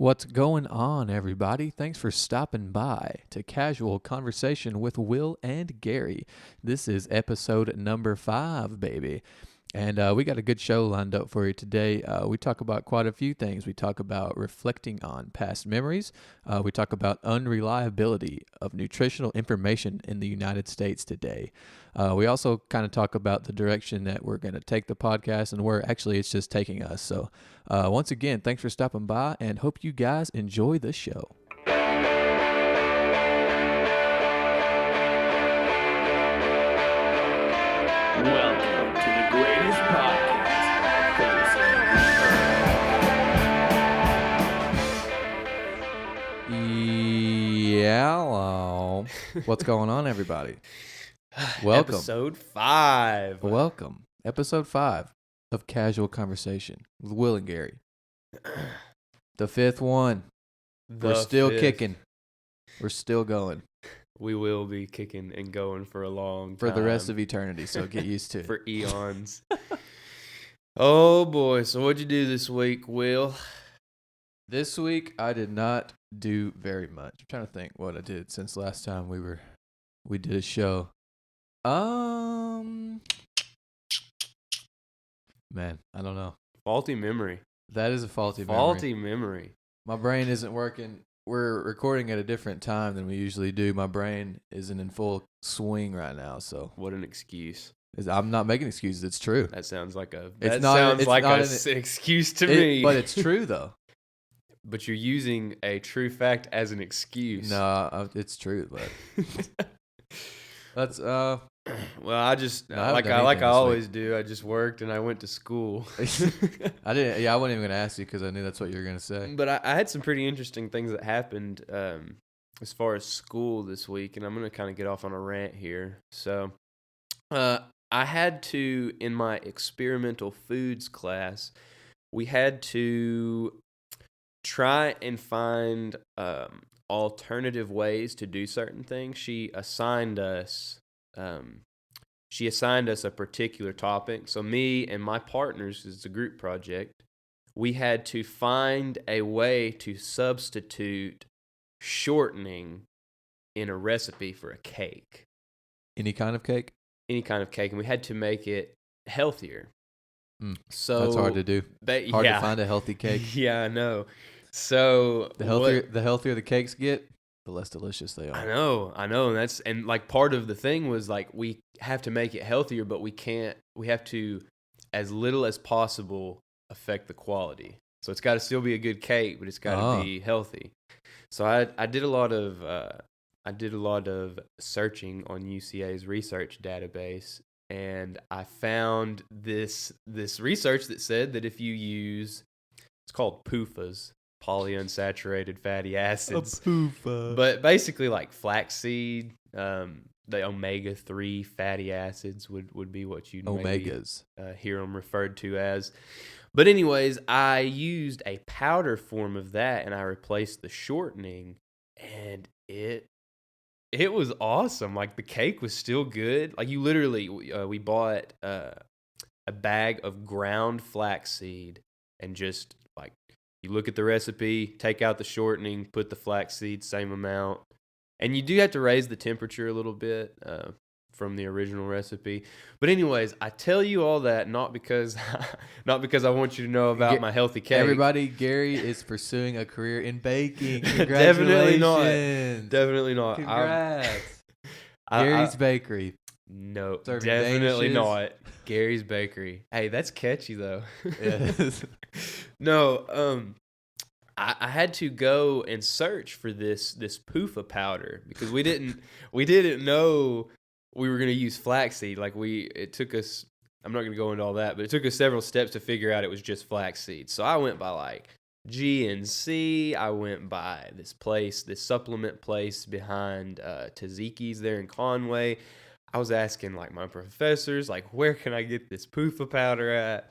What's going on, everybody? Thanks for stopping by to Casual Conversation with Will and Gary. This is episode number 5, baby. And we got a good show lined up for you today. We talk about quite a few things. We talk about reflecting on past memories. We talk about unreliability of nutritional information in the United States today. We also kind of talk about the direction that we're going to take the podcast and where actually it's just taking us. So once again, thanks for stopping by and hope you guys enjoy the show. Welcome to the greatest podcast facing Yeah, hello. What's going on, everybody? Welcome. Episode 5. Welcome. Episode 5 of Casual Conversation with Will and Gary. The 5th one. We're still kicking. We're still going. We will be kicking and going for a long time. For the rest of eternity, so get used to it. For eons. Oh, boy. So what'd you do this week, Will? This week, I did not do very much. I'm trying to think what I did since last time we did a show. Man, I don't know. Faulty memory. That is a faulty memory. My brain isn't working. We're recording at a different time than we usually do. My brain isn't in full swing right now, so What an excuse. I'm not making excuses. It's true. That sounds like an excuse to me. But it's true though. But you're using a true fact as an excuse. No, it's true, but that's Well, I just No, I haven't like done I anything this always do. I just worked and I went to school. I didn't. Yeah, I wasn't even gonna ask you because I knew that's what you were gonna say. But I had some pretty interesting things that happened as far as school this week, and I'm gonna kind of get off on a rant here. So, I had to, in my experimental foods class, we had to try and find alternative ways to do certain things. She assigned us a particular topic. So me and my partners, it's a group project, we had to find a way to substitute shortening in a recipe for a cake. Any kind of cake? Any kind of cake, and we had to make it healthier. So that's hard to do. Hard to find a healthy cake. Yeah, I know. So the healthier the cakes get, the less delicious they are. I know, and like part of the thing was like we have to make it healthier, but we have to, as little as possible, affect the quality. So it's got to still be a good cake, but it's got to be healthy. So I did a lot of searching on UCA's research database, and I found this research that said that if you use, it's called PUFAs, polyunsaturated fatty acids. A PUFA. But basically like flaxseed, the omega-3 fatty acids would be what you'd Omegas. maybe hear them referred to as. But anyways, I used a powder form of that, and I replaced the shortening, and it was awesome. Like, the cake was still good. Like, you literally, we bought a bag of ground flaxseed, and just, like, you look at the recipe, take out the shortening, put the flaxseed, same amount. And you do have to raise the temperature a little bit from the original recipe. But anyways, I tell you all that not because I want you to know about my healthy cake. Everybody, Gary is pursuing a career in baking. Definitely not. Congratulations. Definitely not. Congrats. Gary's Bakery. No, Serving definitely Danishes. not. Gary's Bakery. Hey, that's catchy though. Yes. No, I had to go and search for this PUFA powder because we didn't know we were gonna use flaxseed. Like it took us. I'm not gonna go into all that, but it took us several steps to figure out it was just flaxseed. So I went by like GNC. I went by this supplement place behind Taziki's there in Conway. I was asking like my professors, like, where can I get this PUFA powder at?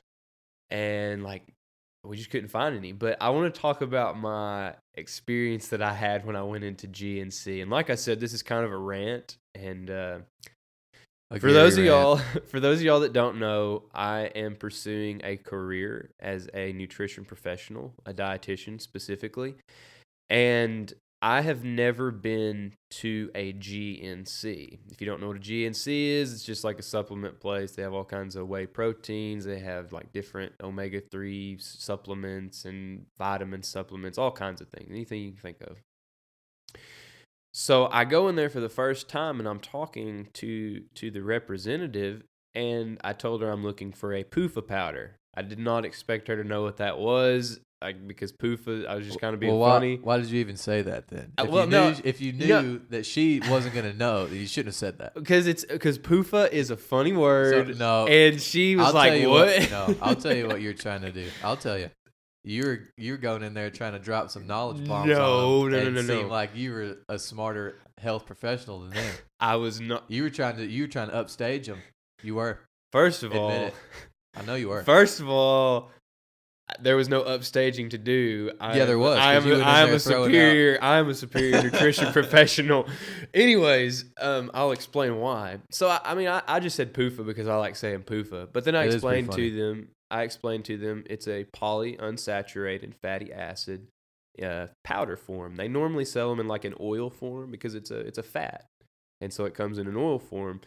And like, we just couldn't find any. But I want to talk about my experience that I had when I went into GNC. And like I said, this is kind of a rant. And A For Gary those of rant. y'all, for those of y'all that don't know, I am pursuing a career as a nutrition professional, a dietitian specifically, and I have never been to a GNC. If you don't know what a GNC is, it's just like a supplement place. They have all kinds of whey proteins. They have like different omega-3 supplements and vitamin supplements, all kinds of things, anything you can think of. So I go in there for the first time and I'm talking to the representative, and I told her I'm looking for a PUFA powder. I did not expect her to know what that was, like, because PUFA, I was just kind of being funny. Why did you even say that then? If you knew no. that she wasn't gonna know, you shouldn't have said that. Because PUFA is a funny word. no, and she was I'll like, tell you "What?" No, I'll tell you what you're trying to do. I'll tell you. You're going in there trying to drop some knowledge bombs No, on no, them no, and no, seem no. like you were a smarter health professional than them. I was not. You were trying to upstage them. You were. First of Admit all, it. I know you were. First of all, there was no upstaging to do. There was, I 'cause you went in am there a throwing superior. I am a superior nutrition professional. Anyways, I'll explain why. So I just said PUFA because I like saying PUFA, but then I It is explained pretty to them. It's a polyunsaturated fatty acid powder form. They normally sell them in like an oil form because it's a fat, and so it comes in an oil form.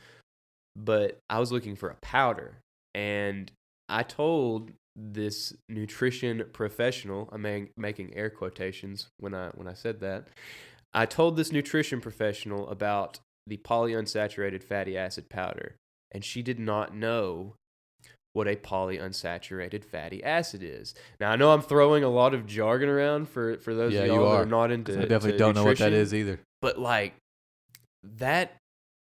But I was looking for a powder, and I told this nutrition professional, I'm making air quotations when I said that. I told this nutrition professional about the polyunsaturated fatty acid powder, and she did not know what a polyunsaturated fatty acid is. Now, I know I'm throwing a lot of jargon around for those of y'all that are not into I definitely to don't know what that nutrition, is either. but like that,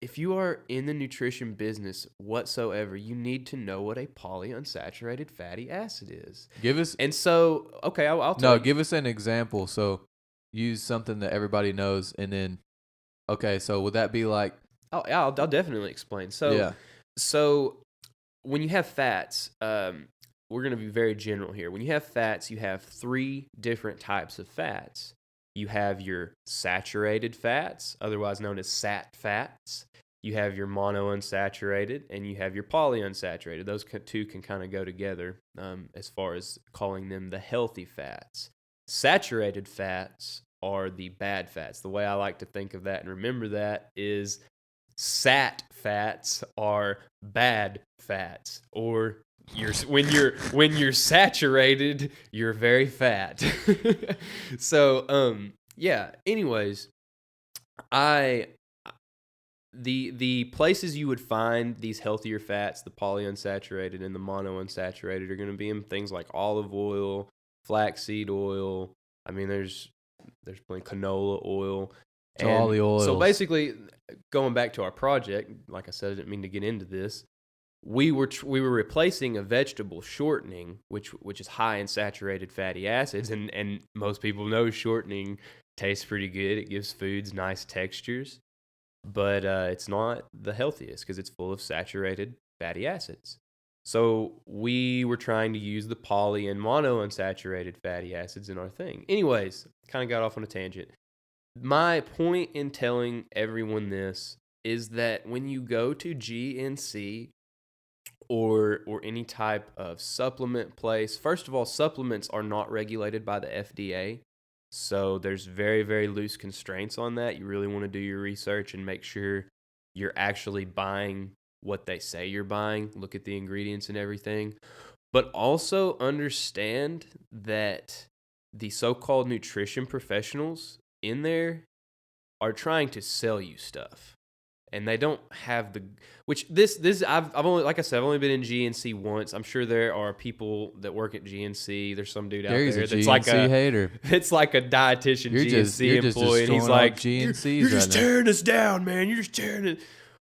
if you are in the nutrition business whatsoever, you need to know what a polyunsaturated fatty acid is. Give us And so, okay, I'll tell you. give us an example. So use something that everybody knows, and then so would that be like I'll definitely explain. So when you have fats, we're going to be very general here. When you have fats, you have 3 different types of fats. You have your saturated fats, otherwise known as sat fats. You have your monounsaturated, and you have your polyunsaturated. Those two can kind of go together as far as calling them the healthy fats. Saturated fats are the bad fats. The way I like to think of that and remember that is sat fats are bad fats, or when you're saturated, you're very fat. So yeah, anyways, the places you would find these healthier fats, the polyunsaturated and the monounsaturated, are going to be in things like olive oil, flaxseed oil. I mean, there's plenty canola oil. So all the oils. So basically, going back to our project, like I said, I didn't mean to get into this. We were replacing a vegetable shortening, which is high in saturated fatty acids, and most people know shortening tastes pretty good. It gives foods nice textures, but it's not the healthiest because it's full of saturated fatty acids. So we were trying to use the poly and monounsaturated fatty acids in our thing. Anyways, kind of got off on a tangent. My point in telling everyone this is that when you go to GNC or any type of supplement place, first of all, supplements are not regulated by the FDA. So there's very, very loose constraints on that. You really want to do your research and make sure you're actually buying what they say you're buying. Look at the ingredients and everything. But also understand that the so-called nutrition professionals in there are trying to sell you stuff. And they don't have I've only, like I said, I've only been in GNC once. I'm sure there are people that work at GNC. There's some dude out Gary's there a that's GNC like a hater. It's like a dietitian GNC employee, and he's like, GNCs "You're just right now. tearing us down, man. You're just tearing it."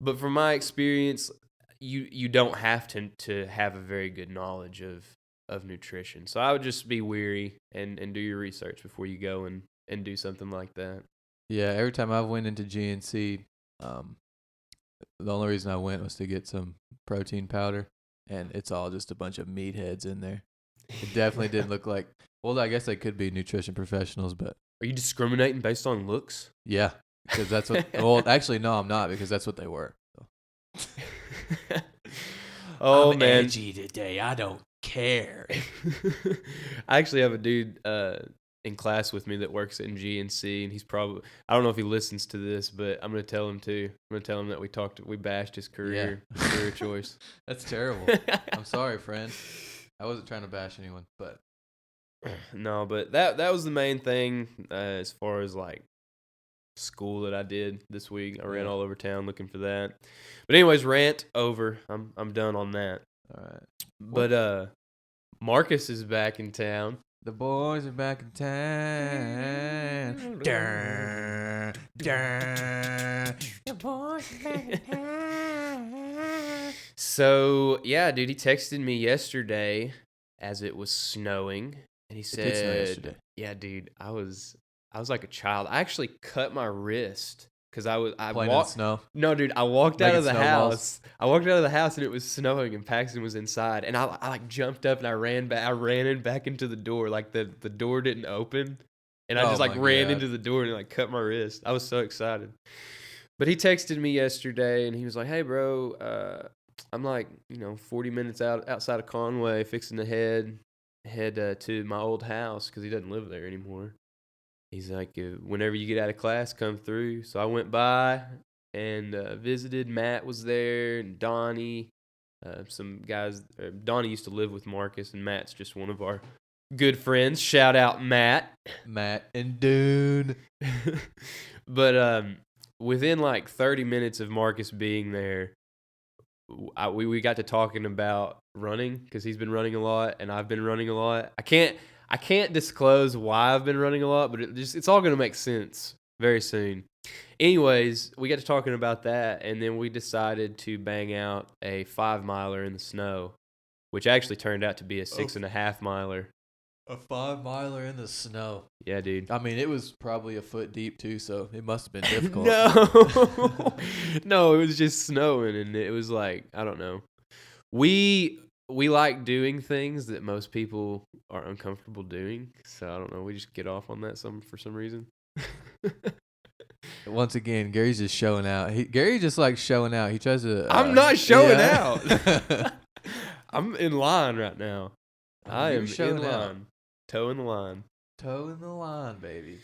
But from my experience, you don't have to have a very good knowledge of nutrition. So I would just be wary and do your research before you go and do something like that. Yeah, every time I went into GNC, the only reason I went was to get some protein powder, and it's all just a bunch of meatheads in there. It definitely didn't look like. Well, I guess they could be nutrition professionals, but Are you discriminating based on looks? yeah, because that's what. Well, actually, no, I'm not, because that's what they were. So. Oh I'm man, edgy today. I don't care. I actually have a dude in class with me that works in GNC, and he's probably, I don't know if he listens to this, but I'm gonna tell him to. I'm gonna tell him that we bashed his career choice. That's terrible. I'm sorry, friend. I wasn't trying to bash anyone, but No, but that was the main thing as far as like school that I did this week. I ran all over town looking for that. But anyways, rant over. I'm done on that. all right. But Marcus is back in town. The boys are back in town. Dun, dun. The boys are back in town. So yeah, dude, he texted me yesterday as it was snowing, and he It did snow said, yesterday. "Yeah, dude, I was like a child. I actually cut my wrist because I Playing in the snow. No, dude, I walked out Making of the snowballs. house. I walked out of the house and it was snowing and Paxton was inside. And I like jumped up and I ran back. I ran in back into the door. Like the door didn't open. And I Oh just like my ran God. into the door and like cut my wrist. I was so excited. But he texted me yesterday and he was like, "Hey, bro, I'm like 40 minutes outside of Conway, fixing to head to my old house because he doesn't live there anymore." He's like, "Whenever you get out of class, come through." So I went by and visited. Matt was there and Donnie, some guys. Donnie used to live with Marcus, and Matt's just one of our good friends. Shout out Matt. Matt and Dune. But within like 30 minutes of Marcus being there, we got to talking about running because he's been running a lot and I've been running a lot. I can't disclose why I've been running a lot, but it's all going to make sense very soon. Anyways, we got to talking about that, and then we decided to bang out a 5-miler in the snow, which actually turned out to be a 6.5-miler. A 5-miler in the snow. Yeah, dude. I mean, it was probably a foot deep too, so it must have been difficult. No, it was just snowing, and it was like, I don't know. We like doing things that most people are uncomfortable doing, so I don't know. We just get off on that for some reason. Once again, Gary's just showing out. Gary just likes showing out. He tries to. I'm not showing yeah. out. I'm in line right now. I You're am showing in out. line. Toe in the line. Toe in the line, baby.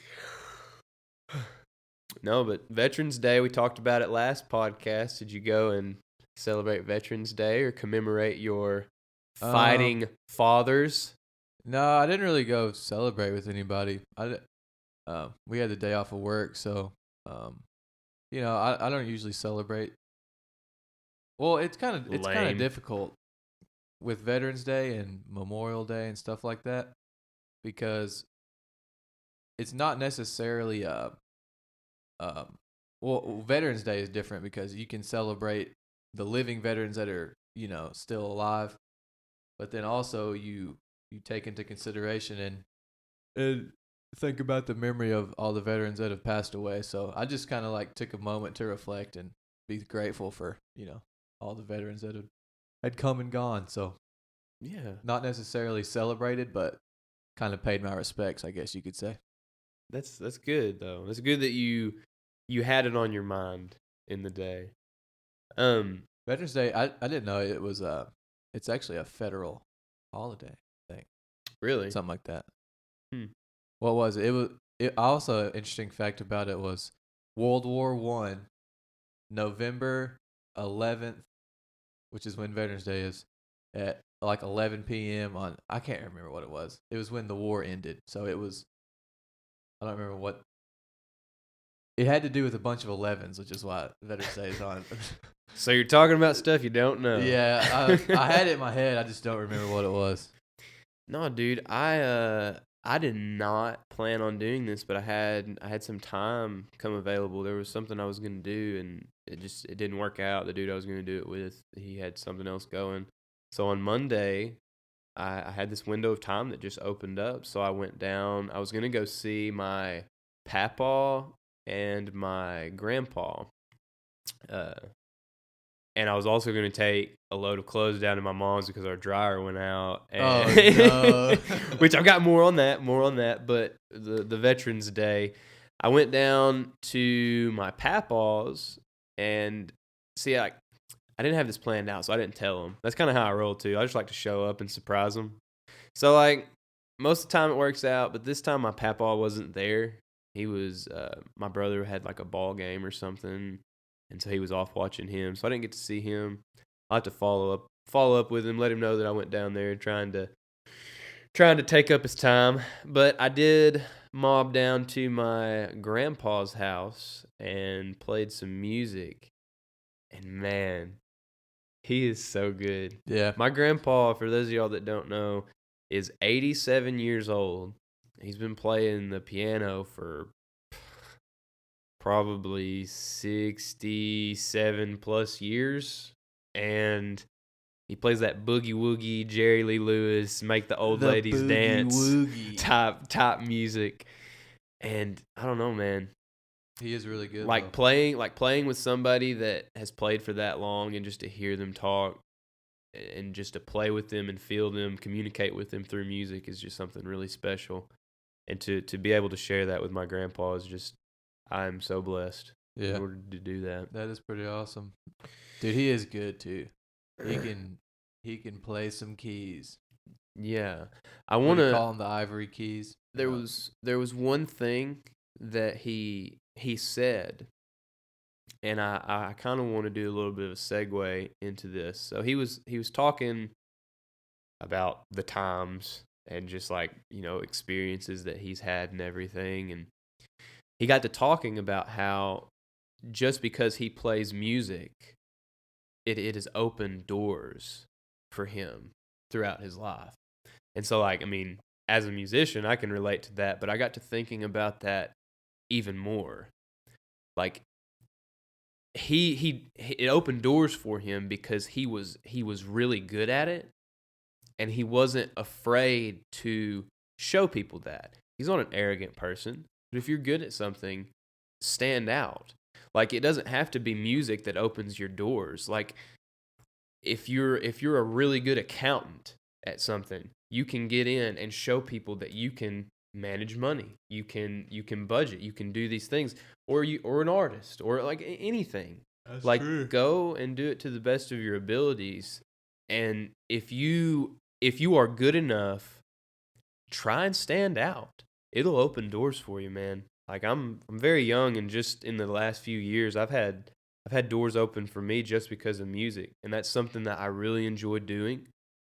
No, but Veterans Day, we talked about it last podcast. Did you go and celebrate Veterans Day or commemorate your fighting fathers? No, I didn't really go celebrate with anybody. We had the day off of work, so I don't usually celebrate. Well, it's kind of Lame. difficult with Veterans Day and Memorial Day and stuff like that because it's not necessarily Veterans Day is different because you can celebrate the living veterans that are still alive, but then also you take into consideration and think about the memory of all the veterans that have passed away. So I just kind of like took a moment to reflect and be grateful for all the veterans that had come and gone. So Yeah. not necessarily celebrated, but kind of paid my respects, I guess you could say. That's good though. It's good that you had it on your mind in the day. Veterans Day, I didn't know it was it's actually a federal holiday thing. Really? Something like that. Hmm. What was it? It also an interesting fact about it was World War I, November 11th, which is when Veterans Day is, at like 11 p.m. on, I can't remember what it was. It was when the war ended. So it was, I don't remember what. It had to do with a bunch of 11s, which is why Veterans Day is on. So you're talking about stuff you don't know. Yeah, I had it in my head. I just don't remember what it was. No, dude, I did not plan on doing this, but I had some time come available. There was something I was gonna do, and it didn't work out. The dude I was gonna do it with, he had something else going. So on Monday, I had this window of time that just opened up. So I went down. I was gonna go see my papaw and my grandpa. And I was also going to take a load of clothes down to my mom's because our dryer went out. And Oh, no. Which I've got more on that. But the Veterans Day, I went down to my papaw's and see, I I didn't have this planned out, so I didn't tell him. That's kind of how I roll too. I just like to show up and surprise them. So like most of the time it works out, but this time my papaw wasn't there. He was my brother had like a ball game or something, and so he was off watching him. So I didn't get to see him. I have to follow up with him, let him know that I went down there trying to take up his time. But I did mob down to my grandpa's house and played some music. And man, he is so good. Yeah. My grandpa, for those of y'all that don't know, is 87 years old. He's been playing the piano for probably 67 plus years. And he plays that boogie woogie, Jerry Lee Lewis, make the old ladies dance woogie. type music. And I don't know, man. He is really good. Like playing with somebody that has played for that long, and just to hear them talk and just to play with them and feel them, communicate with them through music is just something really special. And to be able to share that with my grandpa is just, I'm so blessed in order to do that. That is pretty awesome. Dude, he is good too. He can play some keys. Yeah. I want to call them the ivory keys. There was one thing that he said, and I kind of want to do a little bit of a segue into this. So he was talking about the times and just like, experiences that he's had and everything. And he got to talking about how just because he plays music, it has opened doors for him throughout his life. And so, like, I mean, as a musician, I can relate to that, but I got to thinking about that even more. Like, it opened doors for him because he was really good at it, and he wasn't afraid to show people that. He's not an arrogant person, but if you're good at something, stand out. Like, it doesn't have to be music that opens your doors. Like, if you're a really good accountant at something, you can get in and show people that you can manage money. You can budget. You can do these things, or an artist, or like anything. That's like true. Go and do it to the best of your abilities. And if you are good enough, try and stand out. It'll open doors for you, man. Like I'm very young, and just in the last few years, I've had doors open for me just because of music, and that's something that I really enjoy doing.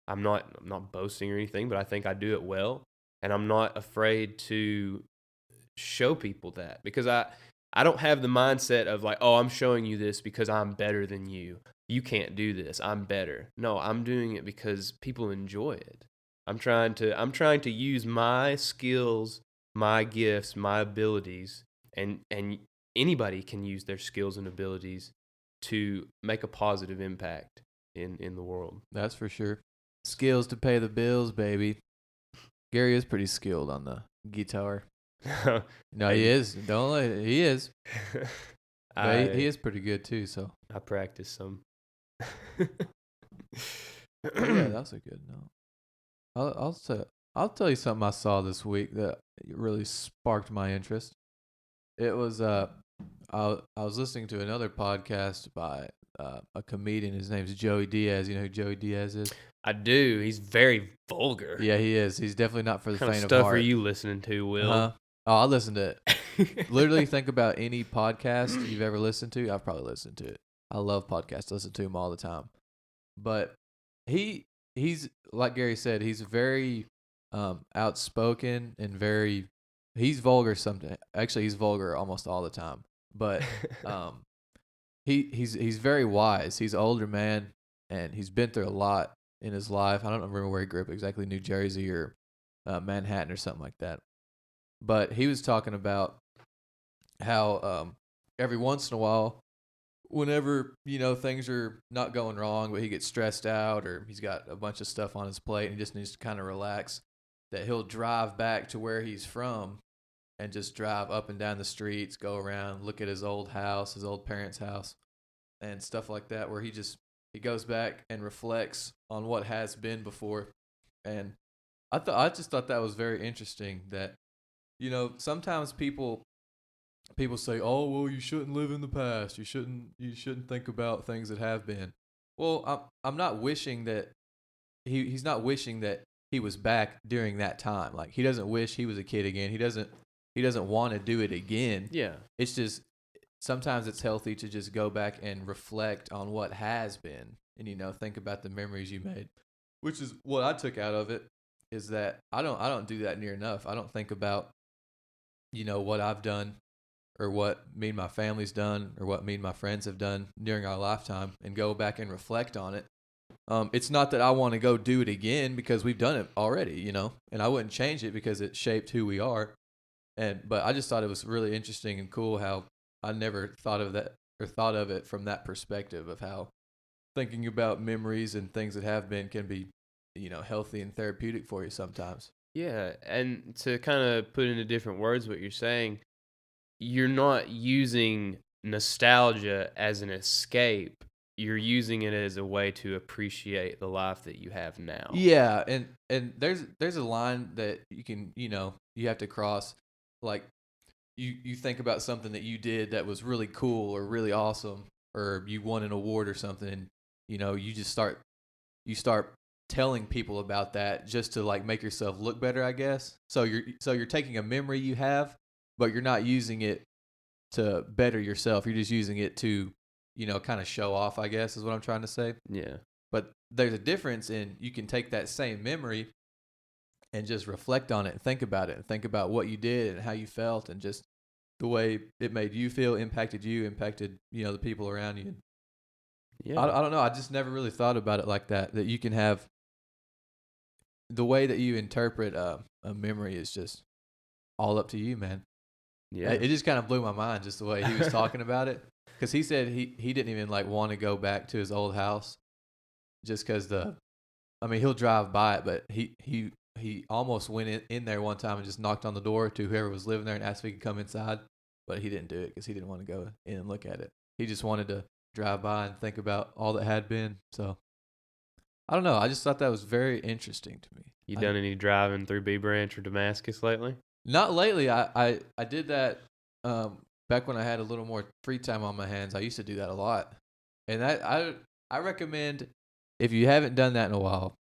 I'm not boasting or anything, but I think I do it well, and I'm not afraid to show people that, because I don't have the mindset of like, oh, I'm showing you this because I'm better than you. You can't do this. I'm better. No, I'm doing it because people enjoy it. I'm trying to use my skills, my gifts, my abilities, and anybody can use their skills and abilities to make a positive impact in the world. That's for sure. Skills to pay the bills, baby. Gary is pretty skilled on the guitar. No, he is. Don't let it. He is. He is pretty good too. So I practice some. yeah, that's a good note. I'll tell you something I saw this week that really sparked my interest. It was I was listening to another podcast by a comedian. His name's Joey Diaz. You know who Joey Diaz is? I do. He's very vulgar. Yeah, he is. He's definitely not for the What kind faint of of stuff heart. are you listening to, Will? Oh, I listen to it. Literally, think about any podcast you've ever listened to. I've probably listened to it. I love podcasts. Listen to them all the time. But he's like Gary said. He's very outspoken and he's vulgar sometimes. Actually, he's vulgar almost all the time. But he's very wise. He's an older man, and he's been through a lot in his life. I don't remember where he grew up exactly, New Jersey or Manhattan or something like that. But he was talking about how every once in a while, whenever things are not going wrong, but he gets stressed out or he's got a bunch of stuff on his plate and he just needs to kind of relax, that he'll drive back to where he's from and just drive up and down the streets, go around, look at his old house, his old parents' house, and stuff like that, where he goes back and reflects on what has been before. And I just thought that was very interesting that, sometimes people say, oh, well, you shouldn't live in the past. You shouldn't think about things that have been. Well, I'm not wishing that he's not wishing that he was back during that time. Like he doesn't wish he was a kid again. He doesn't want to do it again. Yeah. It's just sometimes it's healthy to just go back and reflect on what has been and think about the memories you made. Which is what I took out of it is that I don't do that near enough. I don't think about what I've done or what me and my family's done or what me and my friends have done during our lifetime and go back and reflect on it. It's not that I want to go do it again because we've done it already, and I wouldn't change it because it shaped who we are. But I just thought it was really interesting and cool how I never thought of that or thought of it from that perspective of how thinking about memories and things that have been can be, healthy and therapeutic for you sometimes. Yeah, and to kind of put into different words what you're saying, you're not using nostalgia as an escape. You're using it as a way to appreciate the life that you have now. Yeah, and there's a line that you can, you have to cross. Like you think about something that you did that was really cool or really awesome, or you won an award or something, and you start telling people about that just to like make yourself look better, I guess. So you're taking a memory you have, but you're not using it to better yourself. You're just using it to, kind of show off, I guess is what I'm trying to say. Yeah. But there's a difference in you can take that same memory and just reflect on it and think about it and think about what you did and how you felt and just the way it made you feel, impacted you, impacted, the people around you. Yeah. I don't know. I just never really thought about it like that, that you can have the way that you interpret a memory is just all up to you, man. Yeah. It just kind of blew my mind just the way he was talking about it. Because he said he didn't even like want to go back to his old house just because he'll drive by it, but he almost went in there one time and just knocked on the door to whoever was living there and asked if he could come inside, but he didn't do it because he didn't want to go in and look at it. He just wanted to drive by and think about all that had been. So I don't know. I just thought that was very interesting to me. You done any driving through B Branch or Damascus lately? Not lately. I did that back when I had a little more free time on my hands. I used to do that a lot, and I recommend if you haven't done that in a while,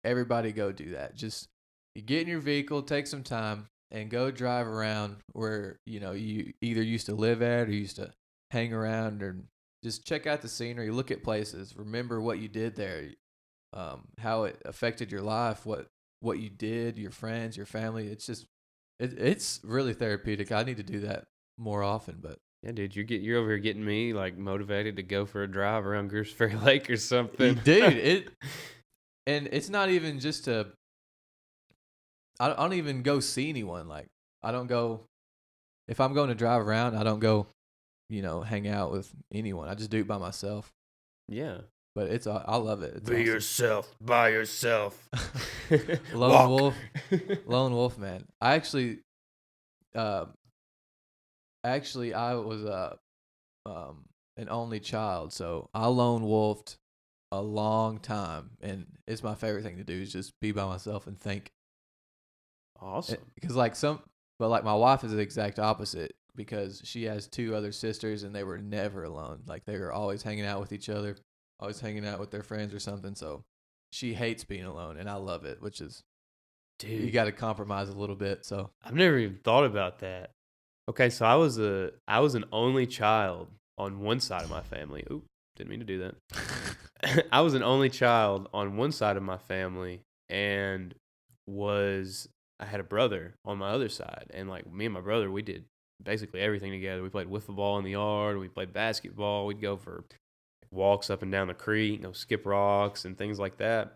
everybody go do that. Just you get in your vehicle, take some time, and go drive around where you either used to live at or used to hang around, or just check out the scenery, look at places, remember what you did there, how it affected your life, what you did, your friends, your family. It's just it's really therapeutic. I need to do that more often, but Yeah, dude, you're over here getting me like motivated to go for a drive around Greers Ferry Lake or something. dude, and it's not even just to. I don't even go see anyone. Like I don't go if I'm going to drive around. I don't go, hang out with anyone. I just do it by myself. Yeah. But I love it. It's Be awesome. yourself, by yourself. Lone wolf, man. I actually I was an only child, so I lone wolfed a long time, and it's my favorite thing to do is just be by myself and think. Awesome. Because but my wife is the exact opposite because she has two other sisters and they were never alone. Like they were always hanging out with each other, always hanging out with their friends or something. So she hates being alone, and I love it, which is, Dude, you got to compromise a little bit. So I've never even thought about that. Okay, so I was an only child on one side of my family. Oop, didn't mean to do that. I was an only child on one side of my family, and I had a brother on my other side, and like me and my brother, we did basically everything together. We played wiffle ball in the yard, we played basketball, we'd go for walks up and down the creek, skip rocks and things like that.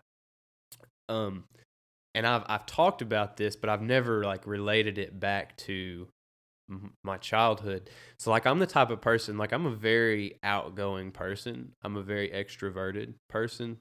And I've talked about this, but I've never like related it back to my childhood. So like I'm the type of person, like I'm a very outgoing person. I'm a very extroverted person.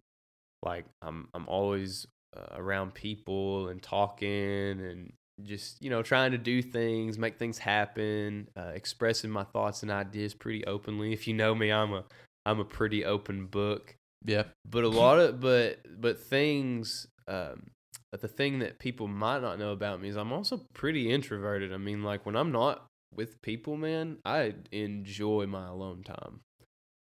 Like I'm always around people and talking and just trying to do things, make things happen, expressing my thoughts and ideas pretty openly. If you know me, I'm a pretty open book. yeah. But a lot of but things the thing that people might not know about me is I'm also pretty introverted. I mean, like when I'm not with people, man, I enjoy my alone time.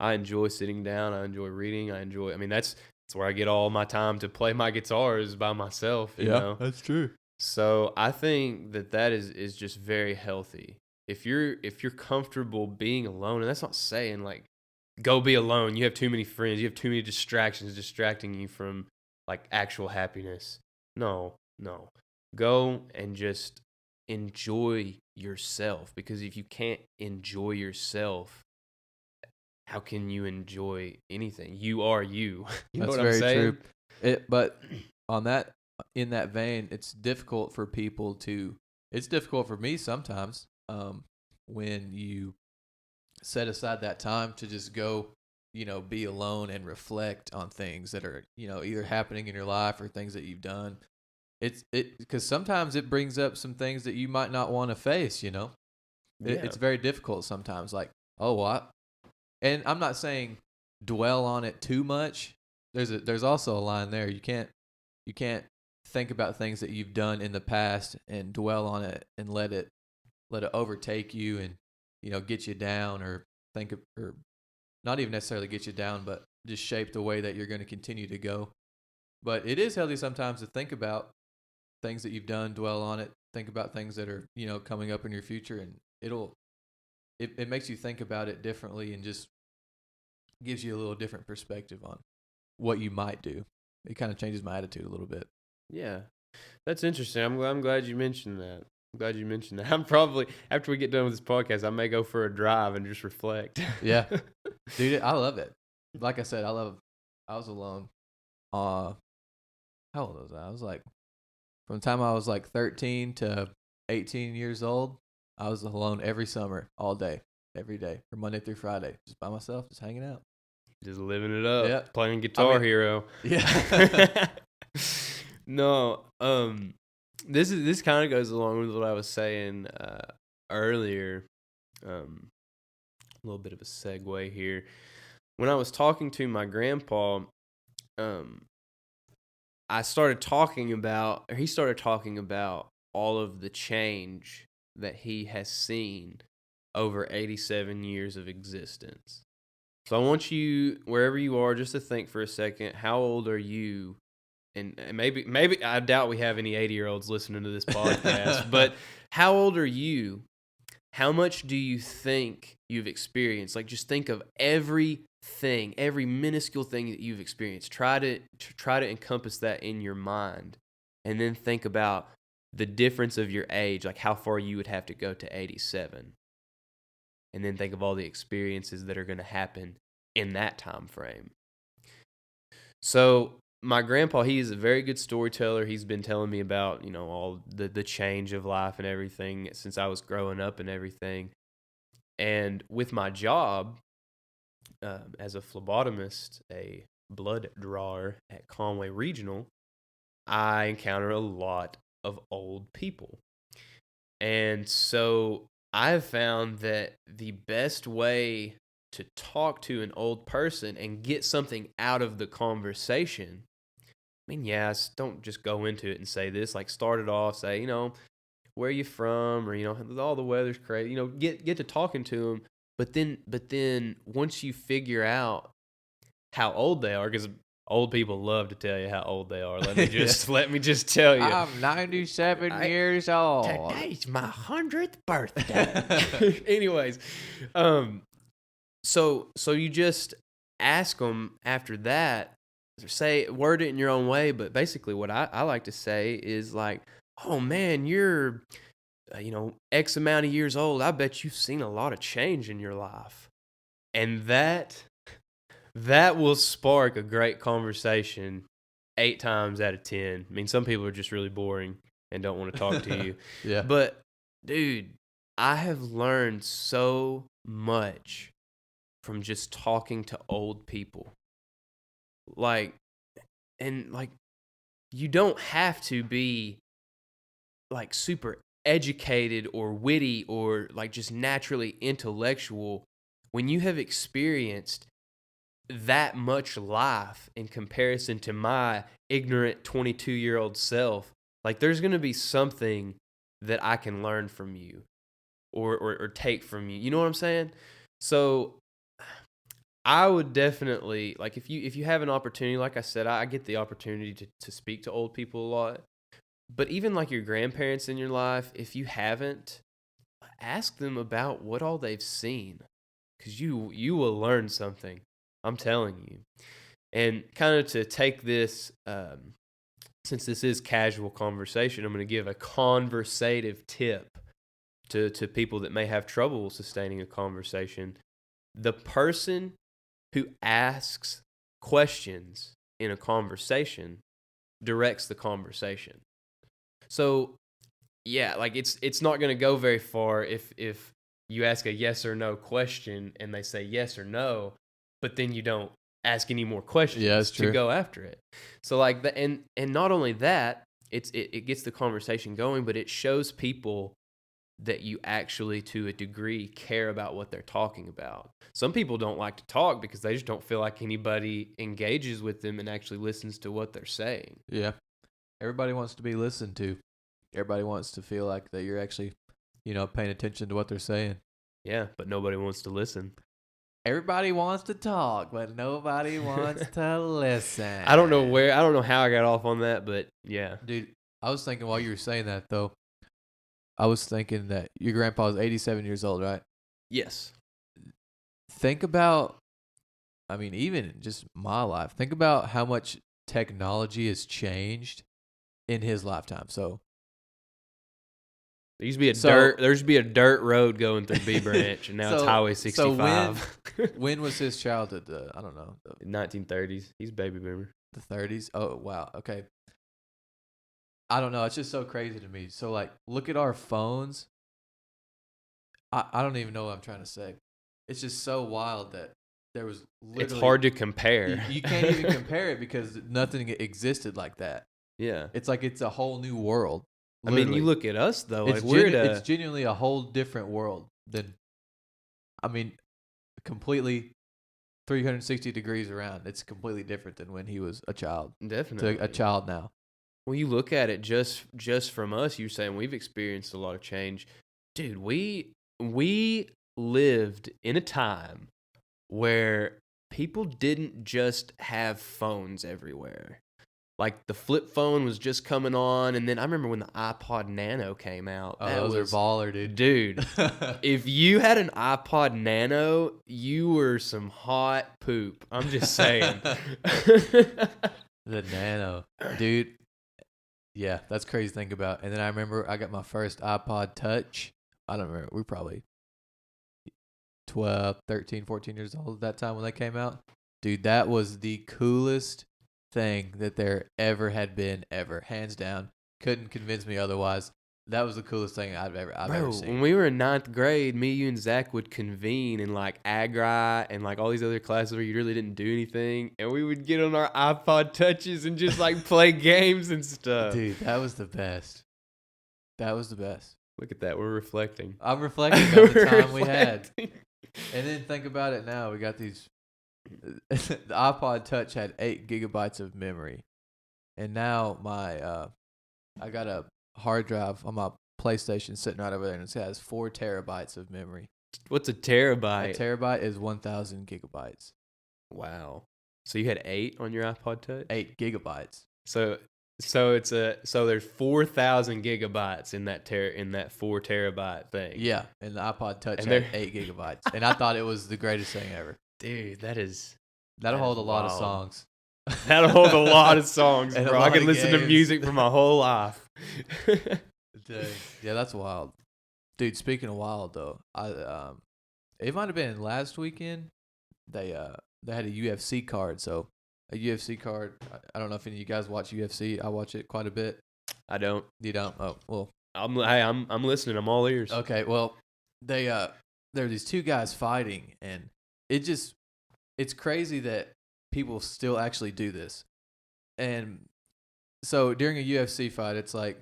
I enjoy sitting down. I enjoy reading. I mean, that's where I get all my time to play my guitar is by myself, you know? that's true. So I think that is just very healthy. If you're comfortable being alone, and that's not saying like go be alone. You have too many friends. You have too many distractions distracting you from like actual happiness. No, no. Go and just enjoy yourself, because if you can't enjoy yourself, how can you enjoy anything? You are you. You know That's what I'm very true. saying? But on that, in that vein, it's difficult for people to. It's difficult for me sometimes. When you set aside that time to just go, be alone and reflect on things that are, either happening in your life or things that you've done. It because sometimes it brings up some things that you might not want to face. Yeah. It's very difficult sometimes. Like, oh, what? And I'm not saying dwell on it too much. There's also a line there. You can't think about things that you've done in the past and dwell on it and let it overtake you and get you down, or or not even necessarily get you down, but just shape the way that you're going to continue to go. But it is healthy sometimes to think about things that you've done, dwell on it, think about things that are coming up in your future, and it makes you think about it differently and just gives you a little different perspective on what you might do. It kind of changes my attitude a little bit. Yeah. That's interesting. I'm glad you mentioned that. I'm glad you mentioned that. I'm probably, after we get done with this podcast, I may go for a drive and just reflect. Yeah. Dude, I love it. Like I said, I was alone. How old was I? I was like, from the time I was like 13 to 18 years old, I was alone every summer, all day, every day, from Monday through Friday, just by myself, just hanging out. Just living it up. Yeah. Playing Guitar Hero. Yeah. No, this kind of goes along with what I was saying earlier. A little bit of a segue here. When I was talking to my grandpa, he started talking about all of the change that he has seen over 87 years of existence. So I want you, wherever you are, just to think for a second, how old are you? And maybe I doubt we have any 80-year-olds listening to this podcast, but how old are you? How much do you think you've experienced? Like, just think of everything, every minuscule thing that you've experienced. Try to encompass that in your mind, and then think about the difference of your age, like how far you would have to go to 87. And then think of all the experiences that are going to happen in that time frame. So my grandpa, he is a very good storyteller. He's been telling me about, all the change of life and everything since I was growing up and everything. And with my job as a phlebotomist, a blood drawer at Conway Regional, I encounter a lot of old people. And so I've found that the best way to talk to an old person and get something out of the conversation, I mean, yes, don't just go into it and say this. Like, start it off, say, where are you from? Or, all the weather's crazy. Get to talking to them. But then once you figure out how old they are, because old people love to tell you how old they are. Let me just tell you. I'm 97 years old. Today's my 100th birthday. Anyways, so you just ask them after that. Word it in your own way, but basically what I like to say is like, oh man, you're, X amount of years old. I bet you've seen a lot of change in your life. And that will spark a great conversation 8 times out of 10. I mean, some people are just really boring and don't want to talk to you. Yeah. But dude, I have learned so much from just talking to old people. You don't have to be like super educated or witty or like just naturally intellectual when you have experienced that much life in comparison to my ignorant 22-year-old self. Like, there's going to be something that I can learn from you or take from you. You know what I'm saying? So I would definitely, like, if you have an opportunity, like I said, I get the opportunity to speak to old people a lot. But even like your grandparents in your life, if you haven't, ask them about what all they've seen, because you will learn something. I'm telling you. And kind of to take this, since this is casual conversation, I'm going to give a conversative tip to people that may have trouble sustaining a conversation. The person who asks questions in a conversation directs the conversation. So, yeah, like it's not going to go very far if you ask a yes or no question and they say yes or no, but then you don't ask any more questions Yeah, that's to true. go after it. So like and not only that, it gets the conversation going, but it shows people that you actually, to a degree, care about what they're talking about. Some people don't like to talk because they just don't feel like anybody engages with them and actually listens to what they're saying. Yeah. Everybody wants to be listened to. Everybody wants to feel like that you're actually, paying attention to what they're saying. Yeah, but nobody wants to listen. Everybody wants to talk, but nobody wants to listen. I don't know how I got off on that, but yeah. Dude, I was thinking while you were saying that, though, I was thinking that your grandpa's 87 years old, right? Yes. Think about, even just my life. Think about how much technology has changed in his lifetime. So There used to be a dirt road going through B Branch, and now it's Highway 65. So when was his childhood? I don't know. 1930s. He's a baby boomer. The 30s? Oh, wow. Okay. I don't know. It's just so crazy to me. So, like, look at our phones. I don't even know what I'm trying to say. It's just so wild that there was literally... It's hard to compare. You can't even compare it because nothing existed like that. Yeah. It's like it's a whole new world. Literally. I mean, you look at us, though. Like it's genuinely a whole different world than... completely 360 degrees around. It's completely different than when he was a child. Definitely. To a child now. Well, you look at it just from us, you're saying we've experienced a lot of change. Dude, we lived in a time where people didn't just have phones everywhere. Like the flip phone was just coming on, and then I remember when the iPod Nano came out. Oh, those are baller, dude. Dude, if you had an iPod Nano, you were some hot poop. I'm just saying. The Nano. Dude. Yeah, that's crazy to think about. And then I remember I got my first iPod Touch. I don't remember. We were probably 12, 13, 14 years old at that time when they came out. Dude, that was the coolest thing that there ever had been, ever. Hands down. Couldn't convince me otherwise. That was the coolest thing I've ever seen. When we were in 9th grade, me, you, and Zach would convene in like Agri and like all these other classes where you really didn't do anything, and we would get on our iPod Touches and just like play games and stuff. Dude, that was the best. That was the best. Look at that, we're reflecting. I'm reflecting on the time we had. And then think about it now. We got these. The iPod Touch had 8 gigabytes of memory, and now I got a hard drive on my PlayStation sitting right over there, and it has 4 terabytes of memory. What's a terabyte? A terabyte is 1,000 gigabytes. Wow. So you had 8 on your iPod Touch? 8 gigabytes. So there's 4,000 gigabytes in that 4 terabyte thing. Yeah, and the iPod Touch had 8 gigabytes, and I thought it was the greatest thing ever. Dude, that'll hold a lot of songs. That'll hold a lot of songs, bro. I could listen to music for my whole life. Dang. Yeah, that's wild. Dude, speaking of wild though, it might have been last weekend. They had a UFC card, so a UFC card. I don't know if any of you guys watch UFC. I watch it quite a bit. I don't. You don't? Oh, well. I'm listening. I'm all ears. Okay, well, there are these 2 guys fighting, and it's crazy that people still actually do this. And so during a UFC fight, it's like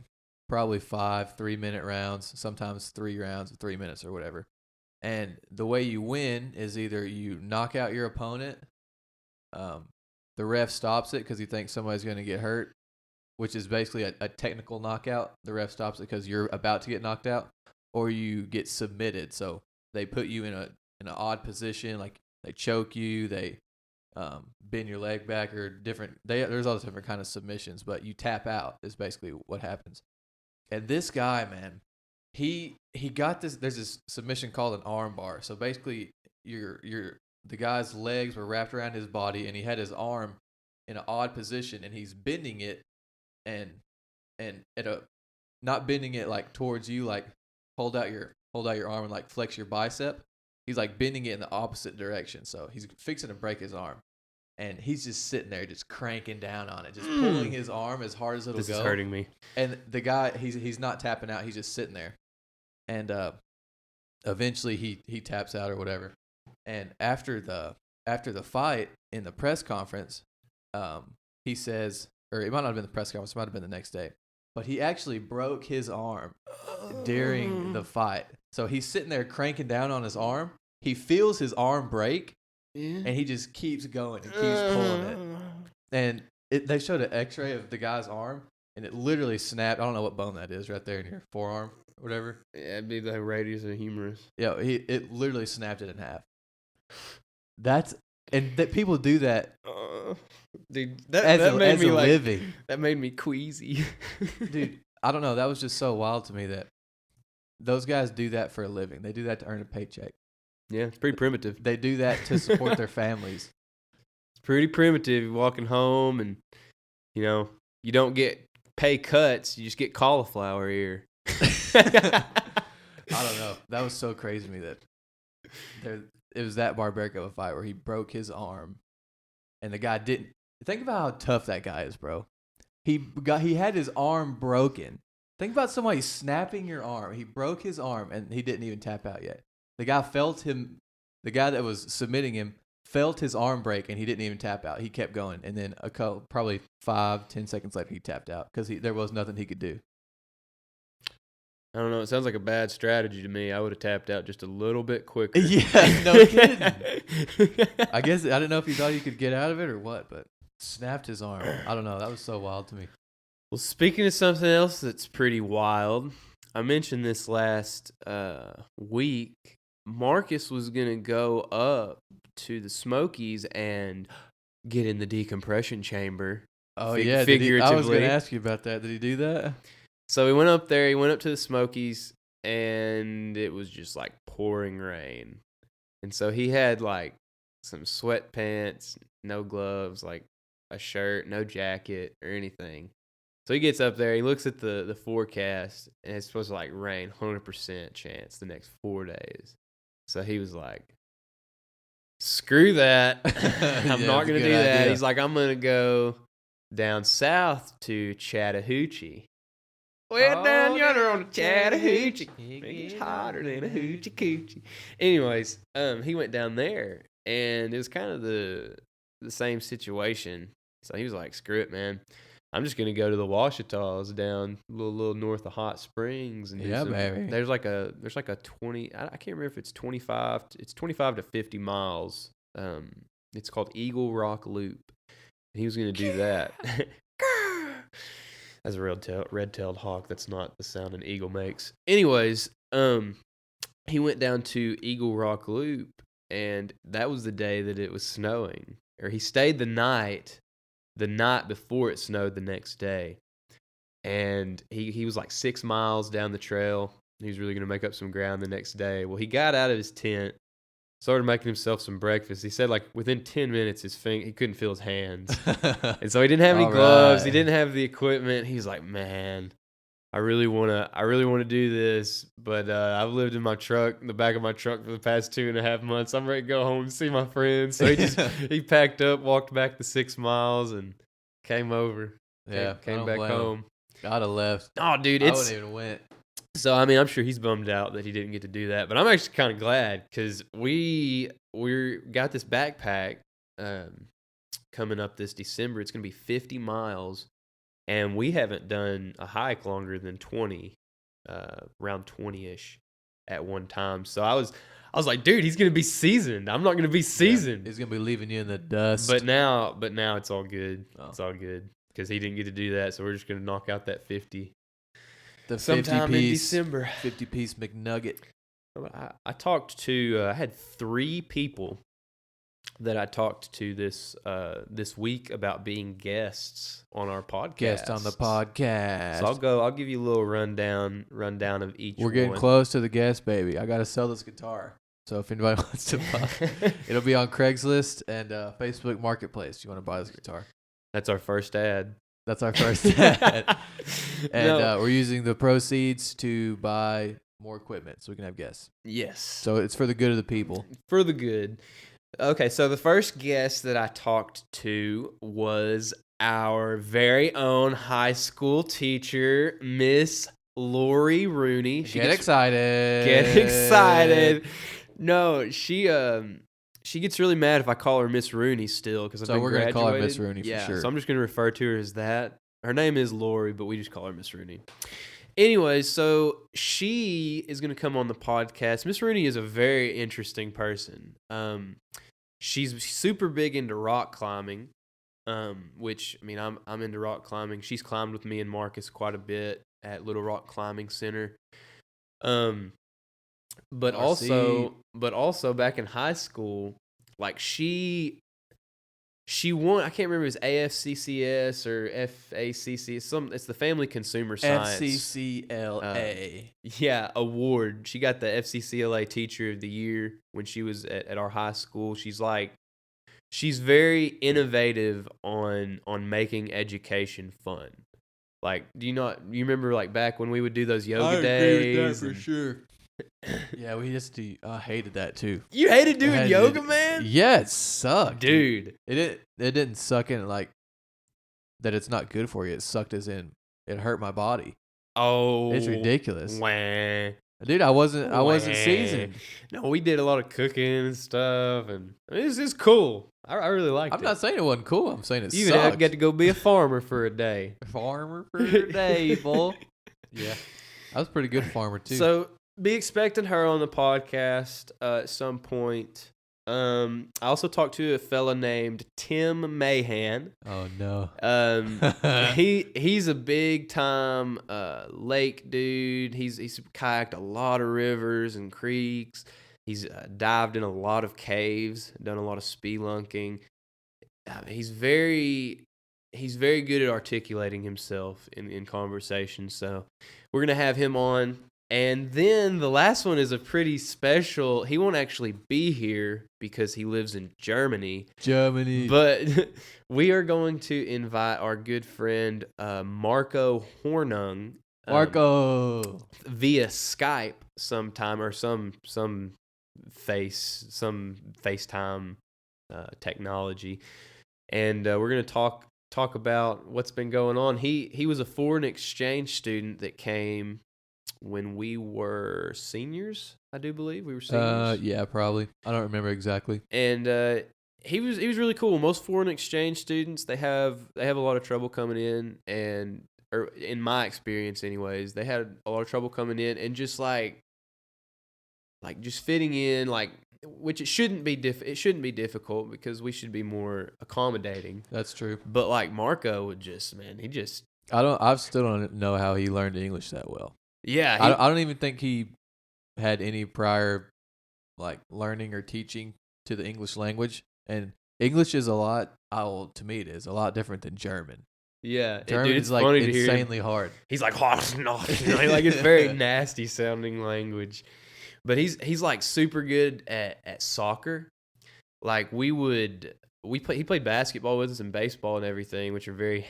probably 5 3-minute rounds, sometimes 3 rounds of 3 minutes or whatever. And the way you win is either you knock out your opponent, the ref stops it because he thinks somebody's going to get hurt, which is basically a technical knockout. The ref stops it because you're about to get knocked out, or you get submitted. So they put you in an odd position, like they choke you, they bend your leg back, or different. There's all different kind of submissions, but you tap out is basically what happens. And this guy, man, he got this. There's this submission called an arm bar. So basically, the guy's legs were wrapped around his body, and he had his arm in an odd position, and he's bending it, and at a not bending it like towards you, like hold out your arm and like flex your bicep. He's like bending it in the opposite direction. So he's fixing to break his arm. And he's just sitting there just cranking down on it, just pulling his arm as hard as it'll go. This is hurting me. And the guy, he's not tapping out. He's just sitting there. And eventually he taps out or whatever. And after the fight in the press conference, he says, or it might not have been the press conference, it might have been the next day, but he actually broke his arm during the fight. So he's sitting there cranking down on his arm. He feels his arm break, and he just keeps going and keeps pulling it. And they showed an X-ray of the guy's arm, and it literally snapped. I don't know what bone that is right there in your forearm or whatever. Yeah, it'd be the radius of the humerus. Yeah, it literally snapped it in half. That people do that. Dude, that made me like living. That made me queasy. Dude, I don't know. That was just so wild to me that those guys do that for a living. They do that to earn a paycheck. Yeah, it's pretty primitive. They do that to support their families. It's pretty primitive. You're walking home and, you don't get pay cuts. You just get cauliflower ear. I don't know. That was so crazy to me that it was that barbaric of a fight where he broke his arm and the guy didn't. Think about how tough that guy is, bro. He had his arm broken. Think about somebody snapping your arm. He broke his arm and he didn't even tap out yet. The guy that was submitting him felt his arm break and he didn't even tap out. He kept going. And then probably 5-10 seconds later, he tapped out because there was nothing he could do. I don't know. It sounds like a bad strategy to me. I would have tapped out just a little bit quicker. Yeah, no kidding. I didn't know if you thought you could get out of it or what, but snapped his arm. I don't know. That was so wild to me. Well, speaking of something else that's pretty wild, I mentioned this last week. Marcus was going to go up to the Smokies and get in the decompression chamber. Oh, yeah. Figuratively. I was going to ask you about that. Did he do that? So he went up there. He went up to the Smokies, and it was just like pouring rain. And so he had like some sweatpants, no gloves, like a shirt, no jacket or anything. So he gets up there. He looks at the forecast, and it's supposed to like rain 100% chance the next 4 days. So he was like, screw that. I'm not going to do that. Idea. He's like, I'm going to go down south to Chattahoochee. We're down yonder on the Chattahoochee. It's hotter than a hoochie coochie. Anyways, he went down there, and it was kind of the same situation. So he was like, screw it, man. I'm just gonna go to the Ouachitas down a little north of Hot Springs and do baby. There's like a 20. I can't remember if it's 25. It's 25 to 50 miles. It's called Eagle Rock Loop. And he was gonna do that. As a red-tailed hawk, that's not the sound an eagle makes. Anyways, he went down to Eagle Rock Loop, and that was the day that it was snowing. Or he stayed the night before it snowed the next day. And he was like 6 miles down the trail. He was really going to make up some ground the next day. Well, he got out of his tent, started making himself some breakfast. He said like within 10 minutes he couldn't feel his hands. And so he didn't have any gloves. Right. He didn't have the equipment. He's like, man, I really want to do this, but I've lived in the back of my truck for the past 2.5 months. I'm ready to go home and see my friends. So he packed up, walked back the 6 miles, and came over. Yeah, came back home. I'd have left. Oh, dude, I wouldn't even went. So, I mean, I'm sure he's bummed out that he didn't get to do that. But I'm actually kind of glad because we got this backpack coming up this December. It's going to be 50 miles. And we haven't done a hike longer than 20, around 20-ish at one time. So I was like, dude, he's going to be seasoned. I'm not going to be seasoned. Yeah, he's going to be leaving you in the dust. But now it's all good. Oh. It's all good because he didn't get to do that. So we're just going to knock out that 50. The sometime 50-piece, in December. 50-piece McNugget. I talked to, I had 3 people that I talked to this week about being guests on our podcast. Guest on the podcast. So I'll give you a little rundown of each We're getting one. close to the guest, baby. I got to sell this guitar. So if anybody wants to buy, it'll be on Craigslist and Facebook Marketplace. You want to buy this guitar? That's our first ad. That's our first ad. And No. we're using the proceeds to buy more equipment so we can have guests. Yes. So it's for the good of the people. For the good. Okay, so the first guest that I talked to was our very own high school teacher, Miss Lori Rooney. Get excited. Get excited. No, she gets really mad if I call her Miss Rooney still because So we're gonna call her Miss Rooney for sure. So I'm just gonna refer to her as that. Her name is Lori, but we just call her Miss Rooney. Anyways, so she is gonna come on the podcast. Miss Rooney is a very interesting person. She's super big into rock climbing, which I mean I'm into rock climbing. She's climbed with me and Marcus quite a bit at Little Rock Climbing Center. But also back in high school, like she won. I can't remember if it was AFCCS or FACC. It's the Family Consumer Science FCCLA. Award. She got the FCCLA Teacher of the Year when she was at our high school. She's very innovative on making education fun. Like, you remember like back when we would do those yoga days? Agree with that for sure. Yeah, we used to. I hated that too. You hated doing yoga, man? Yeah, it sucked, dude. It didn't suck in like that. It's not good for you. It sucked as in it hurt my body. Oh, it's ridiculous. Wah. Dude, I wasn't seasoned. No, we did a lot of cooking and stuff, and it's cool. I really liked it. I'm not saying it wasn't cool. I'm saying it you sucked. You get to go be a farmer for a day. Farmer for a day, boy. Yeah, I was a pretty good farmer too. So be expecting her on the podcast at some point. I also talked to a fella named Tim Mahan. Oh no. He's a big time lake dude. He's kayaked a lot of rivers and creeks. He's dived in a lot of caves, done a lot of spelunking. He's very good at articulating himself in conversation. So we're gonna have him on. And then the last one is a pretty special. He won't actually be here because he lives in Germany. But we are going to invite our good friend Marco Hornung. Via Skype sometime or some FaceTime technology. And we're going to talk about what's been going on. He was a foreign exchange student that came when we were seniors, I do believe we were seniors. Yeah, probably. I don't remember exactly. And he was really cool. Most foreign exchange students, they have a lot of trouble coming in, or in my experience, anyways, they had a lot of trouble coming in and just like just fitting in, like, which it shouldn't be difficult because we should be more accommodating. That's true. But like Marco would I still don't know how he learned English that well. Yeah, I don't even think he had any prior like learning or teaching to the English language. And English is to me it is a lot different than German. Yeah, German dude, it's is like funny to hear insanely hard. He's like, like it's very nasty sounding language. But he's like super good at soccer. Like he played basketball with us and baseball and everything, which are very